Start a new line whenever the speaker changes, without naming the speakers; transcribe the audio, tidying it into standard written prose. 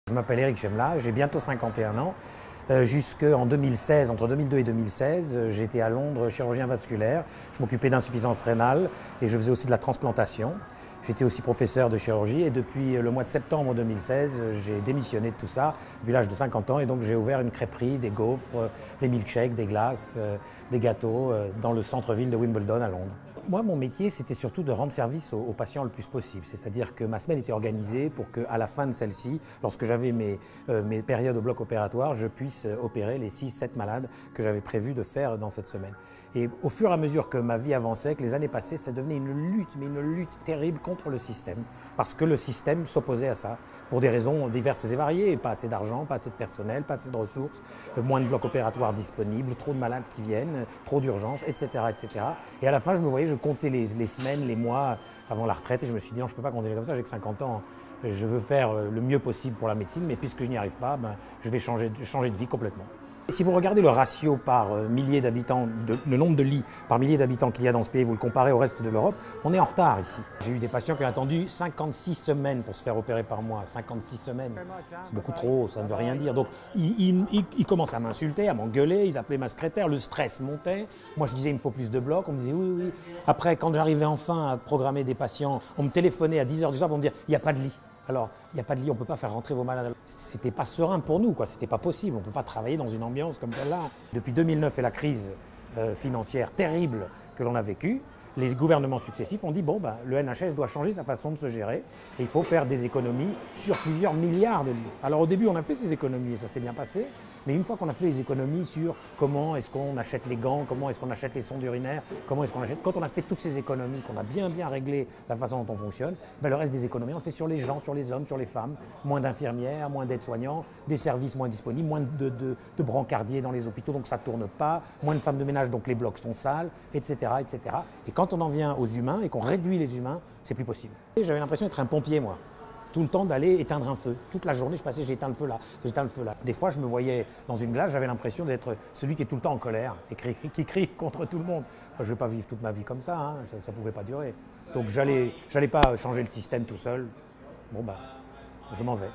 Je m'appelle Éric Chemla, j'ai bientôt 51 ans. Jusqu'en 2016, entre 2002 et 2016, j'étais à Londres chirurgien vasculaire. Je m'occupais d'insuffisance rénale et je faisais aussi de la transplantation. J'étais aussi professeur de chirurgie et depuis le mois de septembre 2016, j'ai démissionné de tout ça depuis l'âge de 50 ans et donc j'ai ouvert une crêperie, des gaufres, des milkshakes, des glaces, des gâteaux dans le centre-ville de Wimbledon à Londres. Moi, mon métier, c'était surtout de rendre service aux patients le plus possible. C'est-à-dire que ma semaine était organisée pour qu'à la fin de celle-ci, lorsque j'avais mes périodes au bloc opératoire, je puisse opérer les 6-7 malades que j'avais prévu de faire dans cette semaine. Et au fur et à mesure que ma vie avançait, que les années passaient, ça devenait une lutte, mais une lutte terrible contre le système. Parce que le système s'opposait à ça, pour des raisons diverses et variées. Pas assez d'argent, pas assez de personnel, pas assez de ressources, moins de blocs opératoires disponibles, trop de malades qui viennent, trop d'urgences, etc., etc. Et à la fin, je me voyais, je comptais les semaines, les mois avant la retraite et je me suis dit non, je ne peux pas continuer comme ça, j'ai que 50 ans, je veux faire le mieux possible pour la médecine, mais puisque je n'y arrive pas, je vais changer de vie complètement. Si vous regardez le ratio par millier d'habitants, le nombre de lits par millier d'habitants qu'il y a dans ce pays, vous le comparez au reste de l'Europe, on est en retard ici. J'ai eu des patients qui ont attendu 56 semaines pour se faire opérer par mois. 56 semaines, c'est beaucoup trop, ça ne veut rien dire. Donc ils commencent à m'insulter, à m'engueuler, ils appelaient ma secrétaire, le stress montait. Moi je disais il me faut plus de blocs, on me disait oui, oui. Après quand j'arrivais enfin à programmer des patients, on me téléphonait à 10 h du soir pour me dire il n'y a pas de lit. Alors, il n'y a pas de lit, on ne peut pas faire rentrer vos malades. C'était pas serein pour nous, quoi. C'était pas possible. On ne peut pas travailler dans une ambiance comme celle-là. Depuis 2009 et la crise financière terrible que l'on a vécue, les gouvernements successifs ont dit bon, le NHS doit changer sa façon de se gérer et il faut faire des économies sur plusieurs milliards de lits. Alors au début, on a fait ces économies et ça s'est bien passé, mais une fois qu'on a fait les économies sur comment est-ce qu'on achète les gants, comment est-ce qu'on achète les sondes urinaires, comment est-ce qu'on achète, quand on a fait toutes ces économies, qu'on a bien réglé la façon dont on fonctionne, le reste des économies, on le fait sur les gens, sur les hommes, sur les femmes, moins d'infirmières, moins d'aides-soignants, des services moins disponibles, moins de brancardiers dans les hôpitaux, donc ça ne tourne pas, moins de femmes de ménage, donc les blocs sont sales, etc., etc. Et quand on en vient aux humains et qu'on réduit les humains, c'est plus possible. J'avais l'impression d'être un pompier, moi. Tout le temps d'aller éteindre un feu. Toute la journée, je passais, j'éteins le feu là, j'éteins le feu là. Des fois, je me voyais dans une glace, j'avais l'impression d'être celui qui est tout le temps en colère et qui crie contre tout le monde. Moi, je ne vais pas vivre toute ma vie comme ça, hein. Ça ne pouvait pas durer. Donc, j'allais pas changer le système tout seul. Bon, je m'en vais.